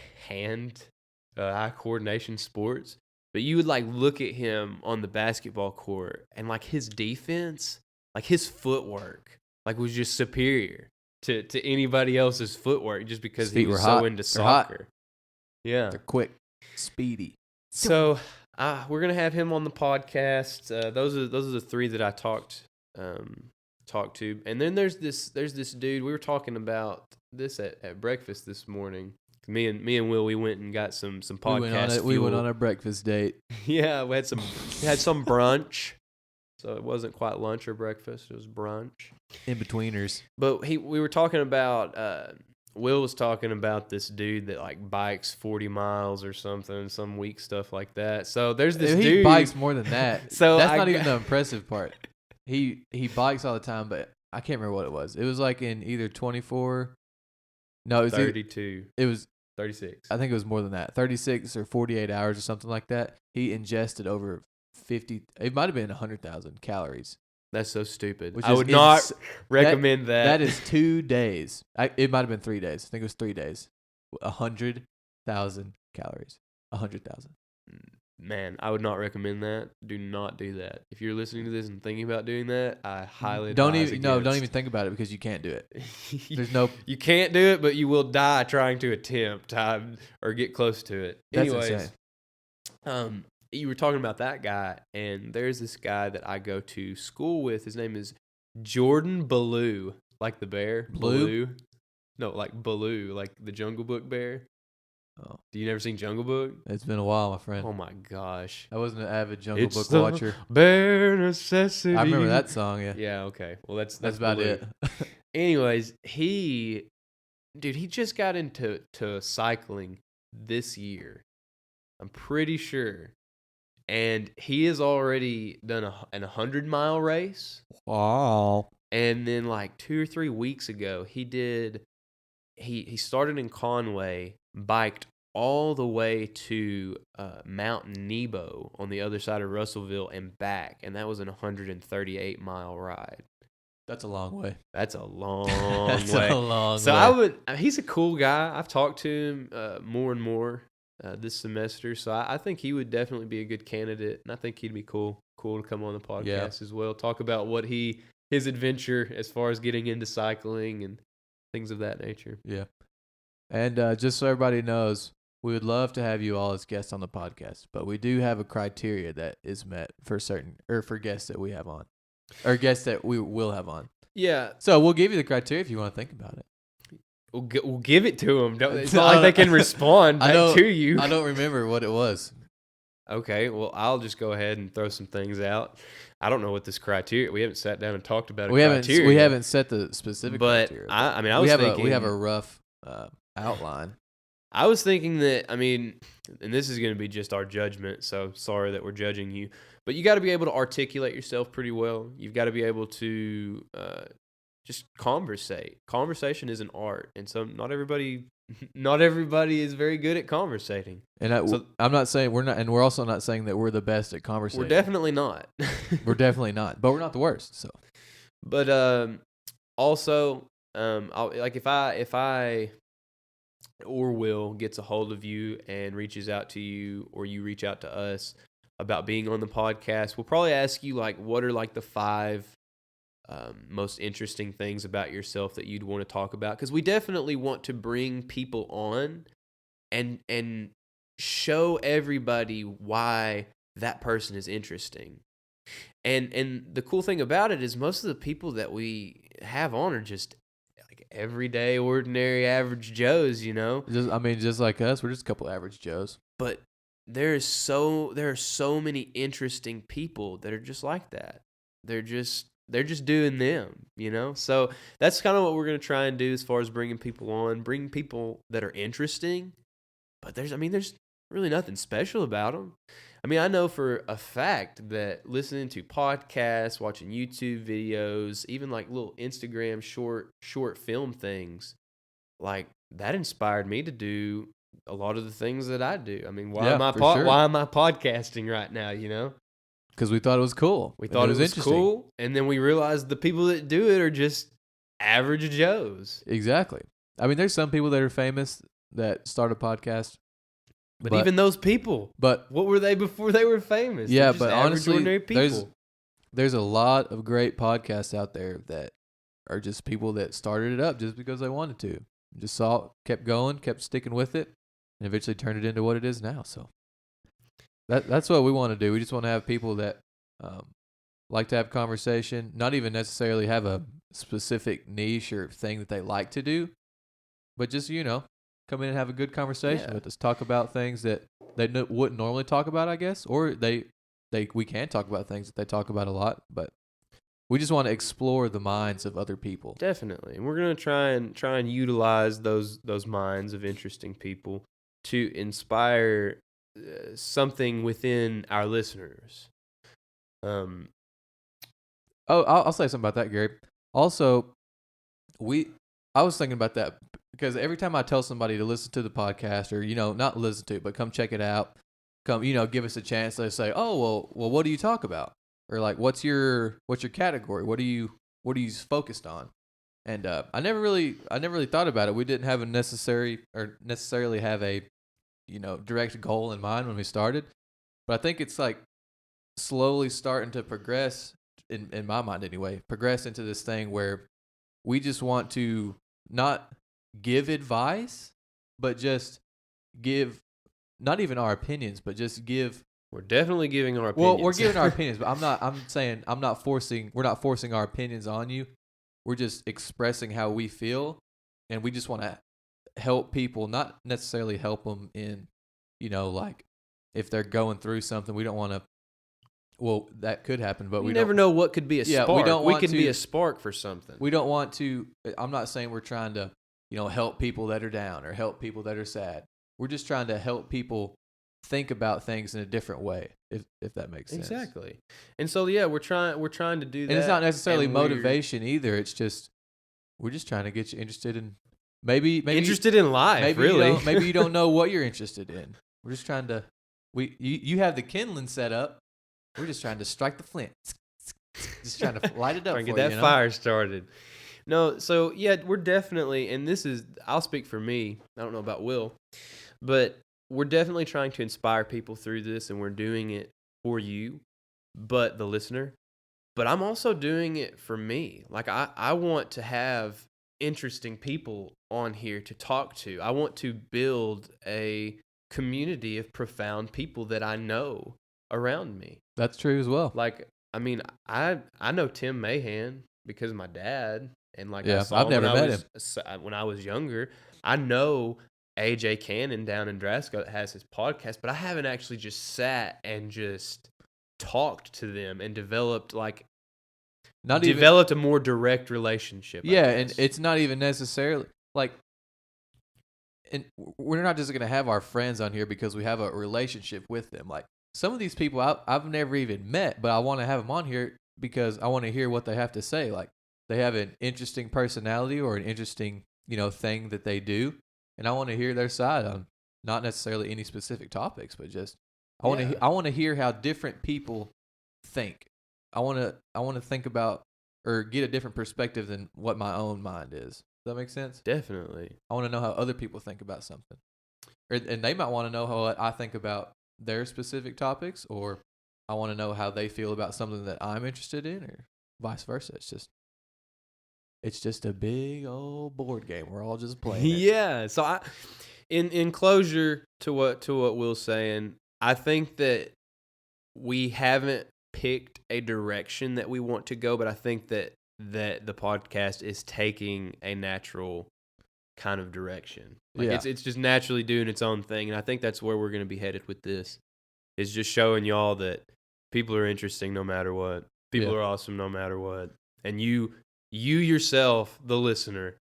high coordination sports. But you would like look at him on the basketball court and like his defense, like his footwork, like was just superior to anybody else's footwork just because he was so into soccer. Yeah, they're quick, speedy. So we're gonna have him on the podcast. Those are the three that I talked to, and then there's this dude. We were talking about this at breakfast this morning. Me and Will, we went and got some podcast. We went on a breakfast date. Yeah, we had some brunch. So it wasn't quite lunch or breakfast; it was brunch. In betweeners. But we were talking about. Will was talking about this dude that like bikes 40 miles or something, some weak stuff like that. So there's this dude. He bikes more than that. So that's not even the impressive part. He bikes all the time, but I can't remember what it was. It was like in either 24. No, it was 32. it was 36. I think it was more than that. 36 or 48 hours or something like that. He ingested over 50. It might have been 100,000 calories. That's so stupid. Which I is would not recommend that. That is 2 days. It might have been 3 days. I think it was 3 days. 100,000 calories. 100,000. Man, I would not recommend that. Do not do that. If you're listening to this and thinking about doing that, I highly don't advise even don't against. even think about it because you can't do it. There's no. You can't do it, but you will die trying to attempt or get close to it. That's Anyways, insane. You were talking about that guy, and there's this guy that I go to school with. His name is Jordan Baloo, like the bear. Baloo? No, like Baloo, like the Jungle Book bear. Oh, Do you never seen Jungle Book? it's been a while, my friend. Oh my gosh. I wasn't an avid Jungle It's Book the watcher. Bare necessity. I remember that song. Yeah, Yeah, okay. Well, that's about Baloo. it. Anyways, he just got into cycling this year. I'm pretty sure. And he has already done an 100-mile race. Wow. And then like 2 or 3 weeks ago, he started in Conway, biked all the way to Mount Nebo on the other side of Russellville and back. And that was an 138-mile ride. That's a long way. That's a long That's way. a long So way. he's a cool guy. I've talked to him more and more this semester. So I think he would definitely be a good candidate. And I think he'd be cool to come on the podcast as well. Talk about what his adventure as far as getting into cycling and things of that nature. Yeah. And just so everybody knows, we would love to have you all as guests on the podcast, but we do have a criteria that is met for guests that we have on, or guests that we will have on. Yeah. So we'll give you the criteria if you want to think about it. We'll give it to them. It's not like they can respond back to you. I don't remember what it was. Okay, well, I'll just go ahead and throw some things out. I don't know what this criteria. We haven't sat down and talked about criteria. We haven't set the specific but criteria. I was thinking we have a rough outline. I was thinking that, and this is going to be just our judgment, so sorry that we're judging you, but you got to be able to articulate yourself pretty well. You've got to be able to just conversate. Conversation is an art, and so not everybody is very good at conversating. And I'm not saying we're not, and we're also not saying that we're the best at conversating. We're definitely not. We're definitely not, but we're not the worst. So, but also, if I or Will gets a hold of you and reaches out to you, or you reach out to us about being on the podcast, we'll probably ask you like, what are like the 5 most interesting things about yourself that you'd want to talk about? Because we definitely want to bring people on and show everybody why that person is interesting. And the cool thing about it is most of the people that we have on are just like everyday, ordinary, average Joes, you know? Just like us, we're just a couple average Joes. But there are so many interesting people that are just like that. They're just doing them, you know? So that's kind of what we're going to try and do as far as bringing people on, bring people that are interesting, but there's really nothing special about them. I know for a fact that listening to podcasts, watching YouTube videos, even like little Instagram short film things, like that inspired me to do a lot of the things that I do. Why am I podcasting right now, you know? Because we thought it was cool. We thought it was cool, and then we realized the people that do it are just average Joes. Exactly. There's some people that are famous that start a podcast. But even those people, what were they before they were famous? Yeah, They're just but average, honestly, ordinary people. there's a lot of great podcasts out there that are just people that started it up just because they wanted to. Just kept going, kept sticking with it, and eventually turned it into what it is now. So that's what we want to do. We just want to have people that like to have conversation, not even necessarily have a specific niche or thing that they like to do, but just, come in and have a good conversation with us. Talk about things that they wouldn't normally talk about, I guess, or we can talk about things that they talk about a lot, but we just want to explore the minds of other people. Definitely. And we're going to try and utilize those minds of interesting people to inspire something within our listeners. I'll say something about that, Gary. Also, I was thinking about that because every time I tell somebody to listen to the podcast, or not listen to it, but come check it out, come give us a chance. They say, oh well, what do you talk about, or like what's your category? What are you focused on? And I never really thought about it. We didn't have necessarily have a direct goal in mind when we started, but I think it's like slowly starting to progress in my mind anyway. Progress into this thing where we just want to not give advice, but just give not even our opinions, but just give. We're definitely giving our opinions. Well, we're giving our opinions, but we're not forcing our opinions on you. We're just expressing how we feel, and we just want to help people, not necessarily help them in, like if they're going through something. We don't want to. Well, that could happen, but we never know what could be a spark. We could be a spark for something. We don't want to. I'm not saying we're trying to, help people that are down or help people that are sad. We're just trying to help people think about things in a different way, if that makes sense. Exactly. And so we're trying to do that. And it's not necessarily motivation either. It's just we're just trying to get you interested in maybe interested in life. Maybe really, maybe you don't know what you're interested in. We're just trying to. You have the kindling set up. We're just trying to strike the flint. Just trying to light it up. Trying to get that fire started. No, so we're definitely, and I'll speak for me. I don't know about Will, but we're definitely trying to inspire people through this, and we're doing it for you, but the listener. But I'm also doing it for me. Like I want to have interesting people on here to talk to. I want to build a community of profound people that I know around me. That's true as well. Like, I mean, I know Tim Mahan because of my dad, and like I've never met him when I was younger. I know AJ Cannon down in Drasco that has his podcast, but I haven't actually just sat and just talked to them and developed a more direct relationship. Yeah, and it's not even necessarily like. And we're not just going to have our friends on here because we have a relationship with them. Like some of these people I've never even met, but I want to have them on here because I want to hear what they have to say. Like they have an interesting personality or an interesting, thing that they do. And I want to hear their side on not necessarily any specific topics, but just I want to hear how different people think. I want to think about or get a different perspective than what my own mind is. Does that make sense? Definitely. I want to know how other people think about something. And they might want to know how I think about their specific topics, or I want to know how they feel about something that I'm interested in, or vice versa. It's just a big old board game. We're all just playing it. Yeah. So in closure to what Will's saying, I think that we haven't picked a direction that we want to go, but I think that the podcast is taking a natural kind of direction. It's just naturally doing its own thing, and I think that's where we're going to be headed with this. Is just showing y'all that people are interesting no matter what. People are awesome no matter what. And you yourself, the listener,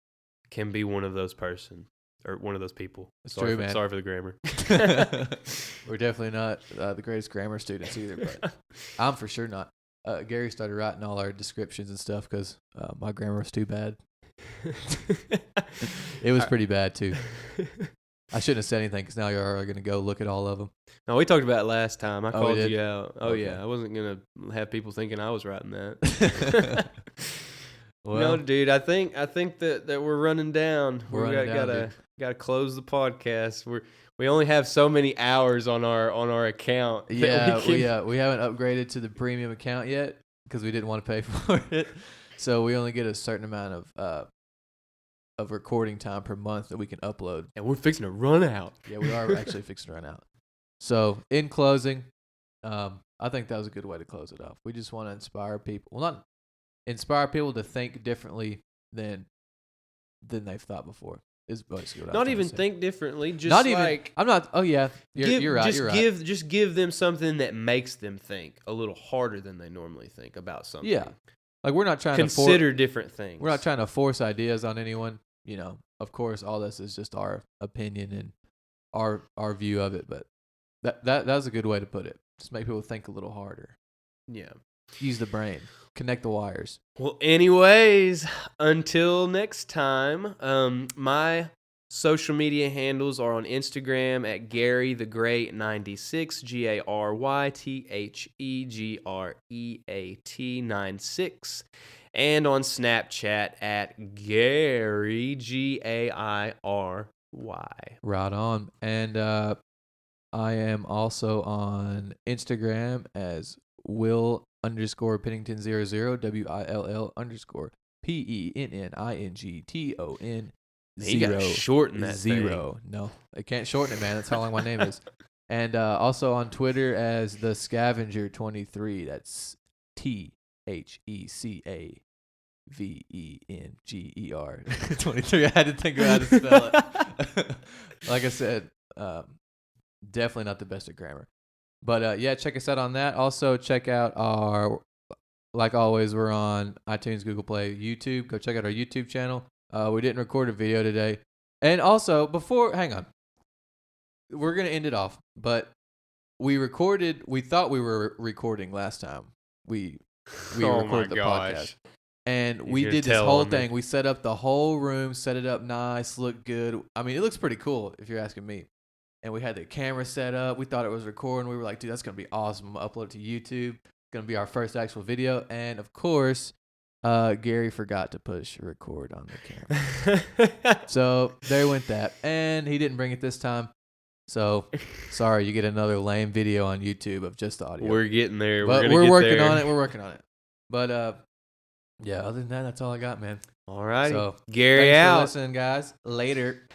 can be one of those people. Sorry, man. Sorry for the grammar. We're definitely not the greatest grammar students either, but I'm for sure not. Gary started writing all our descriptions and stuff because my grammar was too bad. It was pretty bad too. I shouldn't have said anything because now you're going to go look at all of them. No, we talked about it last time. I called you out. Oh, okay. Yeah. I wasn't going to have people thinking I was writing that. Well, no, dude. I think that we're running down. We gotta close the podcast. We only have so many hours on our account. Yeah, we haven't upgraded to the premium account yet because we didn't want to pay for it. So we only get a certain amount of recording time per month that we can upload. And we're fixing to run out. Yeah, we are actually fixing to run out. So in closing, I think that was a good way to close it off. We just want to inspire people. Well, not inspire people to think differently than they've thought before. Is basically what not even think differently. Just not like even. I'm not. Oh yeah, you're right. Just give them something that makes them think a little harder than they normally think about something. Yeah, like we're not trying to consider different things. We're not trying to force ideas on anyone. Of course, all this is just our opinion and our view of it. But that was a good way to put it. Just make people think a little harder. Yeah. Use the brain. Connect the wires. Well, anyways, until next time, my social media handles are on Instagram at Gary the Great 96, GaryTheGreat 96, and on Snapchat at Gary Gairy. Right on. And I am also on Instagram as Will_Pennington00, WILL_PENNINGTON. You gotta shorten that zero. No, I can't shorten it, man. That's how long my name is. And also on Twitter as the Scavenger23. That's THECAVENGER 23. I had to think about how to spell it. Like I said, definitely not the best at grammar. But yeah, check us out on that. Also, check out our, like always, we're on iTunes, Google Play, YouTube. Go check out our YouTube channel. We didn't record a video today. And also, hang on. We're going to end it off. But we thought we were recording last time. We recorded the podcast. And we did this whole thing. We set up the whole room, set it up nice, looked good. I mean, it looks pretty cool if you're asking me. And we had the camera set up. We thought it was recording. We were like, dude, that's going to be awesome. I'm going to upload it to YouTube. It's going to be our first actual video. And, of course, Gary forgot to push record on the camera. So there went that. And he didn't bring it this time. So, sorry, you get another lame video on YouTube of just the audio. We're getting there. But we're working on it. We're working on it. But, yeah, other than that, that's all I got, man. All right. So, Gary thanks out. for listening, guys. Later.